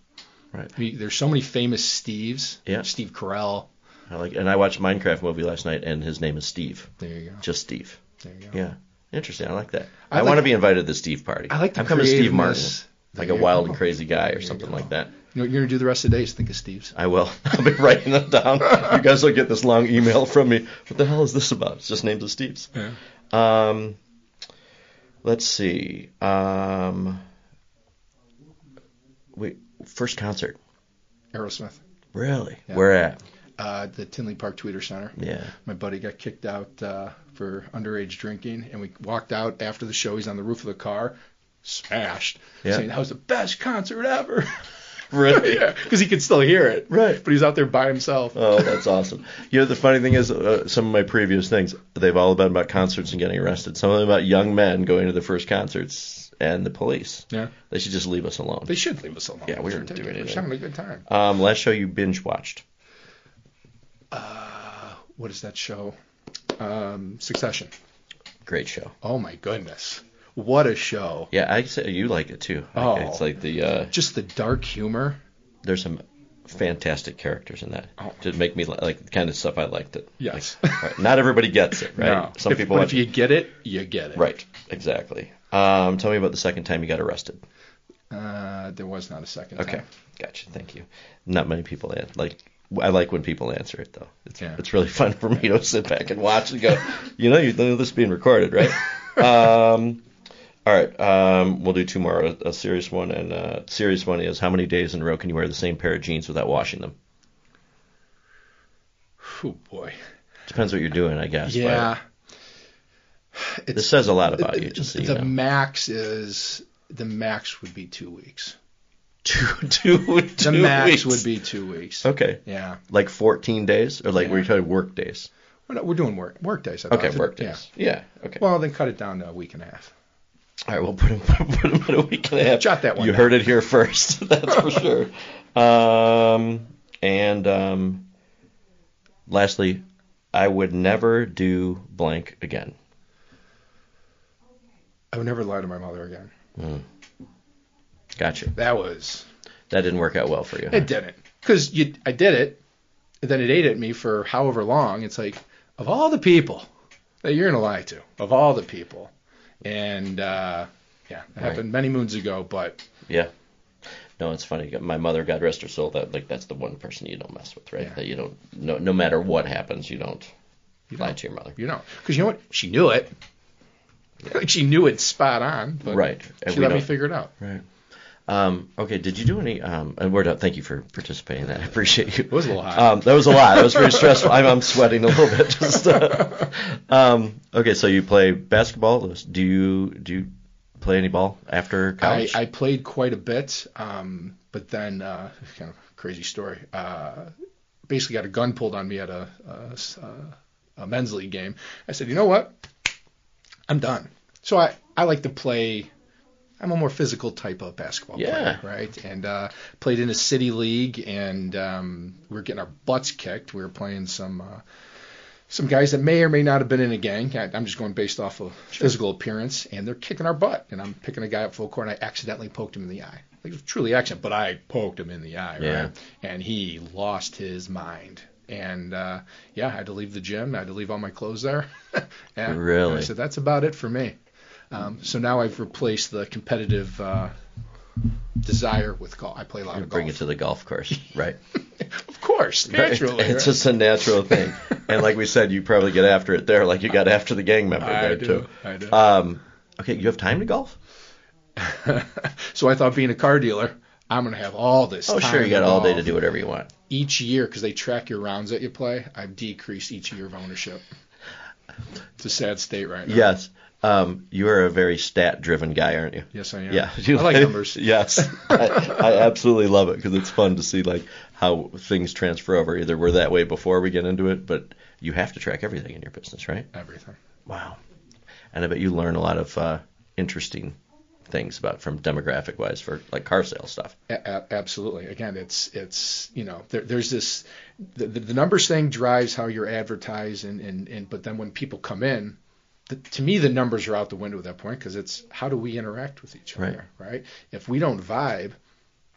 Right. There's so many famous Steves. Yeah. Steve Carell. And I watched a Minecraft movie last night, and his name is Steve. There you go. Just Steve. There you go. Yeah. Interesting. I like that. I want to be invited to the Steve party. I like the I'm coming Steve Martin. creativeness. Like a wild and crazy guy or something like that. You know what you're going to do the rest of the day is think of Steve's. I will. I'll be writing them down. You guys will get this long email from me. What the hell is this about? It's just names of Steve's. Yeah. Let's see. First concert. Aerosmith. Really? Yeah. Where at? The Tinley Park Tweeter Center. Yeah. My buddy got kicked out for underage drinking, and we walked out after the show. He's on the roof of the car, smashed, saying that was the best concert ever. Really? Yeah, because he could still hear it. Right. But he's out there by himself. Oh, that's awesome. You know, the funny thing is, some of my previous things, they've all been about concerts and getting arrested. Some of them about young men going to their first concerts and the police. Yeah. They should just leave us alone. They should leave us alone. Yeah, we were doing We're it. just having a good time. Last show you binge watched. What is that show? Succession. Great show. Oh my goodness. What a show. Yeah, I say you like it too. Oh. It's like the just the dark humor. There's some fantastic characters in that. Oh. To make me like the kind of stuff I liked it. Yes. Like, right. Not everybody gets it, right? No. Some people But watch if you get it, you get it. Right. Exactly. Tell me about the second time you got arrested. There was not a second time. Okay. Gotcha. Thank you. Not many people I like when people answer it though. It's really fun for me to sit back and watch and go, you know this is being recorded, right? All right. We'll do two more. A serious one, and serious one is how many days in a row can you wear the same pair of jeans without washing them? Oh boy. Depends what you're doing, I guess. Yeah. This says a lot about you. Just so you know. The max would be 2 weeks. The max weeks. would be 2 weeks. Okay. Yeah. Like 14 days, or like were you talking work days? We're doing work days. Okay, work days. Yeah. Okay. Well, then cut it down to a week and a half. All right, we'll put him at a week and a half. Jot that one You down. heard it here first. That's for sure. And lastly, I would never do blank again. I would never lie to my mother again. Gotcha. That didn't work out well for you. It didn't. Because I did it, and then it ate at me for however long. It's like, of all the people that you're going to lie to, of all the people. And, it happened many moons ago, but... Yeah. No, it's funny. My mother, God rest her soul, that's the one person you don't mess with, right? Yeah. That you don't, no matter what happens, you don't lie to your mother. You don't. Because you know what? She knew it. Yeah. Like she knew it spot on, but right. She let me figure it out. Right. Okay, did you do any, and we're done. Thank you for participating in that. I appreciate you. It was a little hot. That was a lot. It was very stressful. I'm sweating a little bit. Just, okay, so you play basketball. Do you play any ball after college? I played quite a bit, but then, kind of crazy story, basically got a gun pulled on me at a men's league game. I said, you know what? I'm done. So I like to play... I'm a more physical type of basketball player, right? And played in a city league, and we were getting our butts kicked. We were playing some guys that may or may not have been in a gang. I'm just going based off of physical appearance, and they're kicking our butt. And I'm picking a guy up full court, and I accidentally poked him in the eye. Like, it was truly accident, but I poked him in the eye, right? And he lost his mind. And, I had to leave the gym. I had to leave all my clothes there. Really? And I said, that's about it for me. So now I've replaced the competitive desire with golf. I play a lot of golf. Bring it to the golf course, right? Of course, naturally. It's just a natural thing. And like we said, you probably get after it there, like you got after the gang member there too. I do. Okay, you have time to golf? So I thought being a car dealer, I'm going to have all this time. Oh, sure, you got all day to do whatever you want. Each year, because they track your rounds that you play, I've decreased each year of ownership. It's a sad state right now. Yes. You are a very stat-driven guy, aren't you? Yes, I am. Yeah, I like numbers. Yes, I absolutely love it because it's fun to see like how things transfer over. Either we're that way before we get into it, but you have to track everything in your business, right? Everything. Wow. And I bet you learn a lot of interesting things from demographic-wise for like car sales stuff. Absolutely. Again, it's there's this the numbers thing drives how you're advertised, and but then when people come in. To me, the numbers are out the window at that point because it's how do we interact with each other, right? If we don't vibe,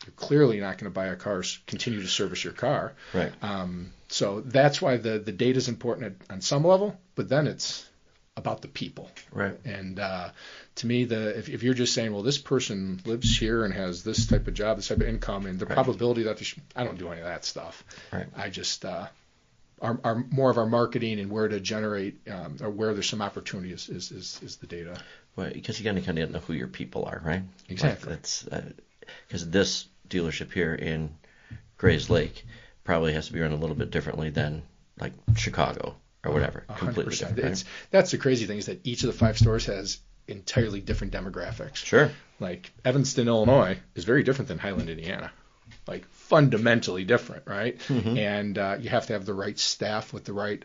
you're clearly not going to buy a car, continue to service your car. Right. So that's why the data is important on some level, but then it's about the people. Right. And to me, if you're just saying, well, this person lives here and has this type of job, this type of income, and the probability that I don't do any of that stuff. Right. I just our more of our marketing and where to generate or where there's some opportunity is the data. Well, because you got to kind of know who your people are, right? Exactly. Like that's because this dealership here in Grayslake probably has to be run a little bit differently than like Chicago or whatever. 100%. Completely different. Right? That's the crazy thing is that each of the 5 stores has entirely different demographics. Sure. Like Evanston, Illinois is very different than Highland, Indiana. Like fundamentally different, right? Mm-hmm. And you have to have the right staff with the right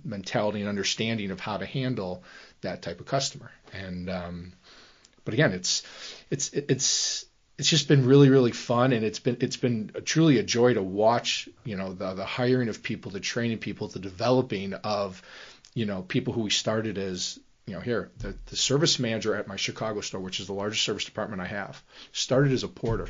mentality and understanding of how to handle that type of customer. And but again, it's just been really, really fun, and it's been truly a joy to watch, the hiring of people, the training people, the developing of, people who we started as, here, the service manager at my Chicago store, which is the largest service department I have, started as a porter.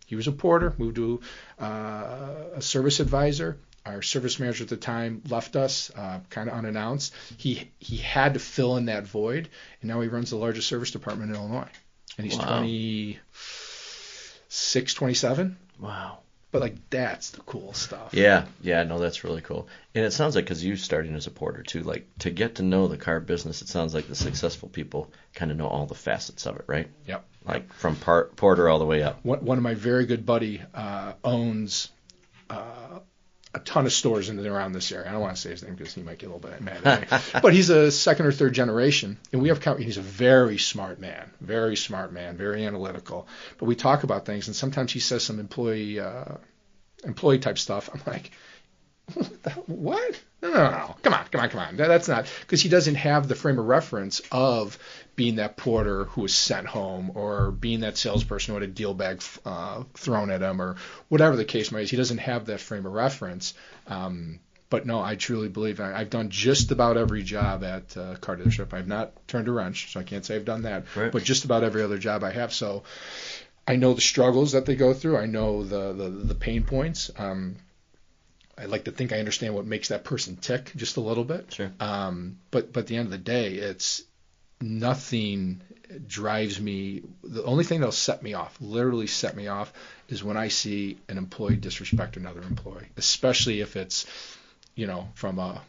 He was a porter, moved to a service advisor. Our service manager at the time left us kind of unannounced. He had to fill in that void, and now he runs the largest service department in Illinois. And he's 26, 27. Wow. But like that's the cool stuff. Yeah, no, that's really cool. And it sounds like, because you starting as a porter too, like to get to know the car business, it sounds like the successful people kind of know all the facets of it, right? Yep. Like from porter all the way up. One of my very good buddy owns a ton of stores in and around this area. I don't want to say his name because he might get a little bit mad at me. But he's a second or third generation, and he's a very smart man, very analytical. But we talk about things, and sometimes he says some employee type stuff. I'm like, what? No. Come on. That's not, because he doesn't have the frame of reference of being that porter who was sent home, or being that salesperson who had a deal bag thrown at him, or whatever the case may be. He doesn't have that frame of reference. But no, I truly believe I've done just about every job at a car dealership. I've not turned a wrench, so I can't say I've done that. Right. But just about every other job I have. So I know the struggles that they go through. I know the pain points. I like to think I understand what makes that person tick just a little bit. Sure. But at the end of the day, it's nothing drives me. The only thing that'll literally set me off, is when I see an employee disrespect another employee, especially if it's, from a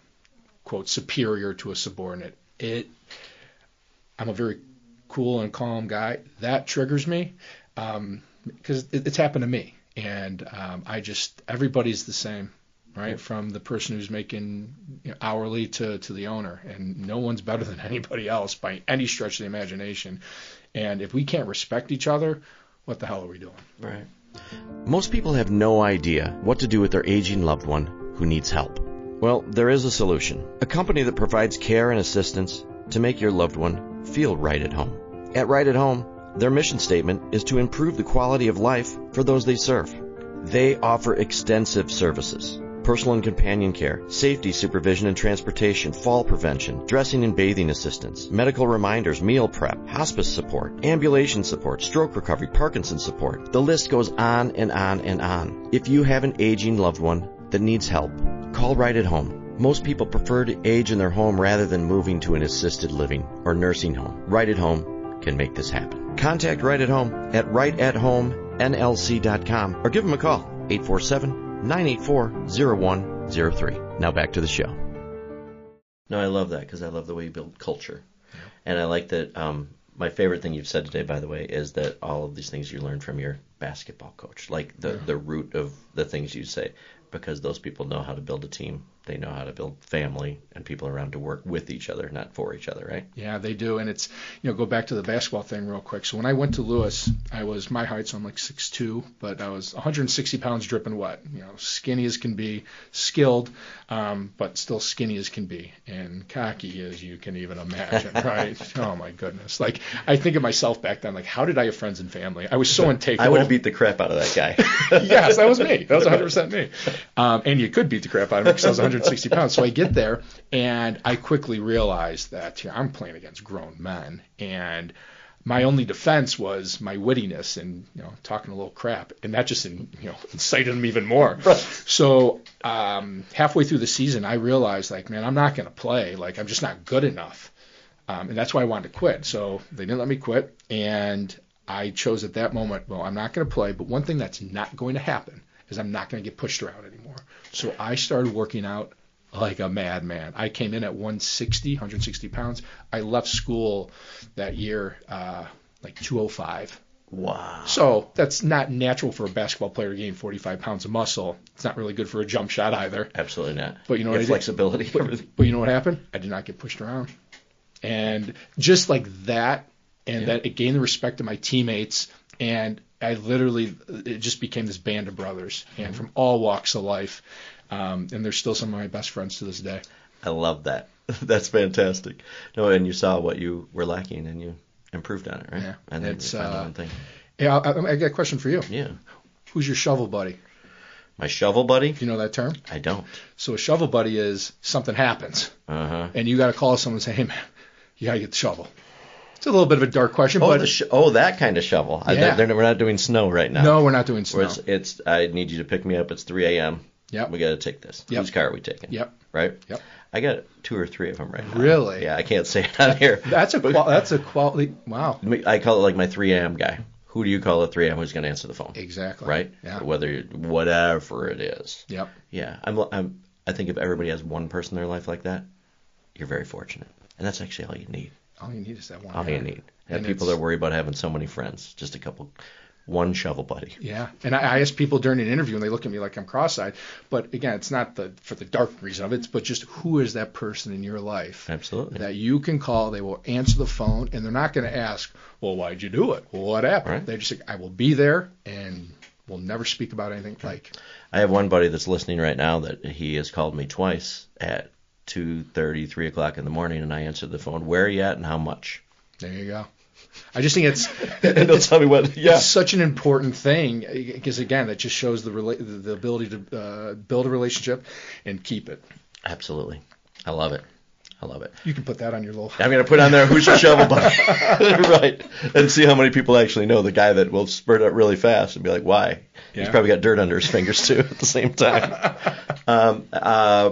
quote superior to a subordinate. I'm a very cool and calm guy. That triggers me because it's happened to me, and everybody's the same. Right, from the person who's making hourly to the owner, and no one's better than anybody else by any stretch of the imagination. And if we can't respect each other, what the hell are we doing? Right. Most people have no idea what to do with their aging loved one who needs help. Well, there is a solution. A company that provides care and assistance to make your loved one feel right at home. At Right at Home, their mission statement is to improve the quality of life for those they serve. They offer extensive services: personal and companion care, safety supervision and transportation, fall prevention, dressing and bathing assistance, medical reminders, meal prep, hospice support, ambulation support, stroke recovery, Parkinson's support. The list goes on and on and on. If you have an aging loved one that needs help, call Right at Home. Most people prefer to age in their home rather than moving to an assisted living or nursing home. Right at Home can make this happen. Contact Right at Home at rightathomenlc.com or give them a call, 847-984-0103. Now back to the show. No, I love that, because I love the way you build culture. Yeah. And I like that. My favorite thing you've said today, by the way, is that all of these things you learned from your basketball coach, like the root of the things you say, because those people know how to build a team. They know how to build family and people around to work with each other, not for each other, right? Yeah, they do. And it's, go back to the basketball thing real quick. So when I went to Lewis, I was my height, so I'm like 6'2", but I was 160 pounds dripping wet. Skinny as can be, skilled, but still skinny as can be, and cocky as you can even imagine, right? Oh my goodness. Like, I think of myself back then, like, how did I have friends and family? I was so untakeable. I would have beat the crap out of that guy. Yes, that was me. That was 100% me. And you could beat the crap out of me because I was 160 pounds. So I get there, and I quickly realized that I'm playing against grown men, and My only defense was my wittiness and talking a little crap, and that just incited him even more. So halfway through the season, I realized man, I'm not going to play. I'm just not good enough, and that's why I wanted to quit. So they didn't let me quit, and I chose at that moment, well, I'm not going to play. But one thing that's not going to happen is I'm not going to get pushed around anymore. So I started working out like a madman. I came in at 160 pounds. I left school that year 205. Wow. So that's not natural for a basketball player to gain 45 pounds of muscle. It's not really good for a jump shot either. Absolutely not. But you know what I did? Flexibility. But you know what happened? I did not get pushed around. And just like that, and that it gained the respect of my teammates, and it just became this band of brothers, and from all walks of life. And they're still some of my best friends to this day. I love that. That's fantastic. No, and you saw what you were lacking, and you improved on it, right? Yeah. And then you found the one thing. Yeah, I got a question for you. Yeah. Who's your shovel buddy? My shovel buddy? Do you know that term? I don't. So a shovel buddy is something happens, and you got to call someone and say, hey, man, you got to get the shovel. It's a little bit of a dark question, but that kind of shovel. Yeah. We're not doing snow right now. No, we're not doing snow. It's I need you to pick me up. It's 3 a.m. Yep. We got to take this. Yep. Whose car are we taking? Yep. Right? Yep. I got 2 or 3 of them right now. Really? Yeah, I can't say it on here. That's a quality. Wow. I call it like my 3 a.m. guy. Who do you call at 3 a.m. who's going to answer the phone? Exactly. Right? Yeah. Whatever it is. Yep. Yeah. I think if everybody has one person in their life like that, you're very fortunate. And that's actually all you need. All you need is that one. All you need. And people that worry about having so many friends. Just one shovel buddy. Yeah. And I ask people during an interview, and they look at me like I'm cross-eyed. But again, it's not for the dark reason of it, but just who is that person in your life? Absolutely. That you can call. They will answer the phone, and they're not going to ask, well, why'd you do it? Well, what happened? Right. They just say, I will be there, and we'll never speak about anything I have one buddy that's listening right now that he has called me twice at 2:30, 3 o'clock in the morning, and I answered the phone. Where are you at and how much? There you go. I just think it's and they'll tell me what. Yeah, it's such an important thing because again, that just shows the ability to build a relationship and keep it. Absolutely, I love it. You can put that on your little. I'm gonna put on there who's your shovel buddy, right? And see how many people actually know the guy that will spurt out really fast and be like, why? Yeah. He's probably got dirt under his fingers too at the same time.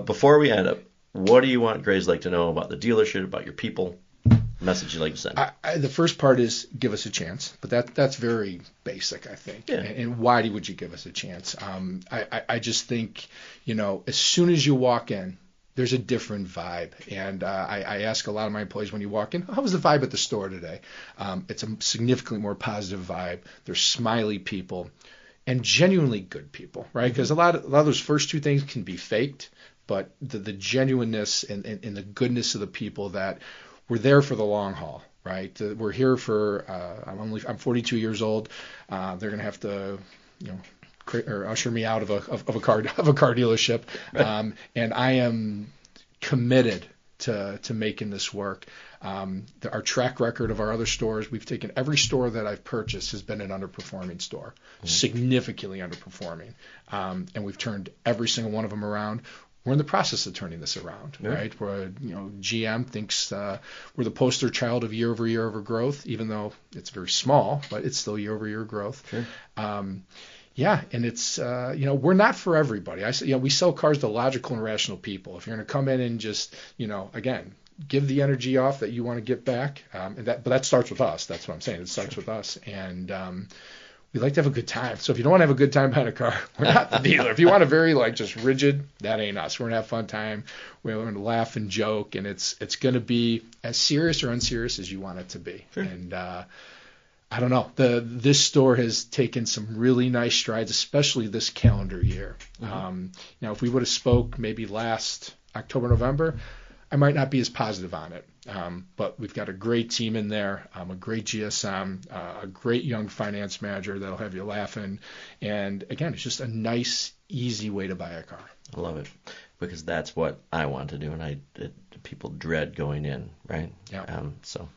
Before we end up, what do you want Grayslake to know about the dealership, about your people? Message you'd like to send? The first part is give us a chance, but that's very basic, I think. Yeah. And why would you give us a chance? I just think, as soon as you walk in, there's a different vibe. And I ask a lot of my employees when you walk in, how was the vibe at the store today? It's a significantly more positive vibe. They're smiley people and genuinely good people, right? Because a lot of those first two things can be faked, but the genuineness and the goodness of the people that we're there for the long haul, right? We're here for. I'm 42 years old. They're going to have to, or usher me out of a car dealership, right. And I am committed to making this work. Our track record of our other stores, we've taken every store that I've purchased has been an underperforming store, significantly underperforming, and we've turned every single one of them around. We're in the process of turning this around, right? Where GM thinks we're the poster child of year-over-year growth, even though it's very small, but it's still year-over-year growth. Sure. Yeah, and it's we're not for everybody. We sell cars to logical and rational people. If you're going to come in and just again give the energy off that you want to get back, but that starts with us. That's what I'm saying. It starts with us, and we like to have a good time. So if you don't want to have a good time buying a car, we're not the dealer. If you want a very just rigid, that ain't us. We're going to have fun time. We're going to laugh and joke, and it's going to be as serious or unserious as you want it to be. Sure. And I don't know. This store has taken some really nice strides, especially this calendar year. Mm-hmm. If we would have spoke maybe last October, November, I might not be as positive on it. But we've got a great team in there, a great GSM, a great young finance manager that'll have you laughing. And again, it's just a nice, easy way to buy a car. I love it because that's what I want to do, and people dread going in, right? Yeah. So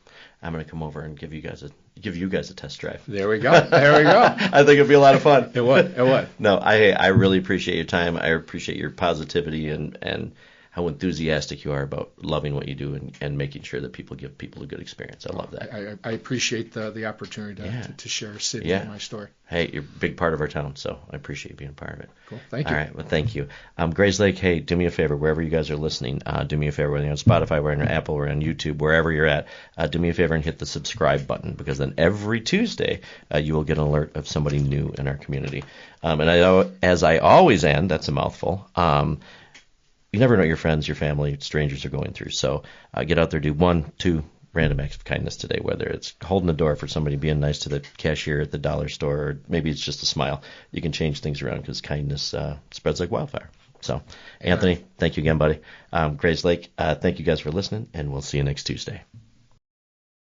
I'm going to come over and give you guys a test drive. There we go. I think it'd be a lot of fun. It would. No, I really appreciate your time. I appreciate your positivity and how enthusiastic you are about loving what you do and making sure that people give people a good experience. I love that. I appreciate the opportunity to share City and my story. Hey, you're a big part of our town, so I appreciate you being a part of it. Cool. Thank you. All right. Well, thank you. Grayslake, hey, do me a favor, wherever you guys are listening, do me a favor, whether you're on Spotify, we're on Apple, we're on YouTube, wherever you're at, do me a favor and hit the subscribe button, because then every Tuesday you will get an alert of somebody new in our community. As I always end, that's a mouthful, you never know what your friends, your family, strangers are going through. So get out there, do 1, 2 random acts of kindness today, whether it's holding the door for somebody, being nice to the cashier at the dollar store, or maybe it's just a smile. You can change things around because kindness spreads like wildfire. So, Anthony, thank you again, buddy. Grayslake, thank you guys for listening, and we'll see you next Tuesday.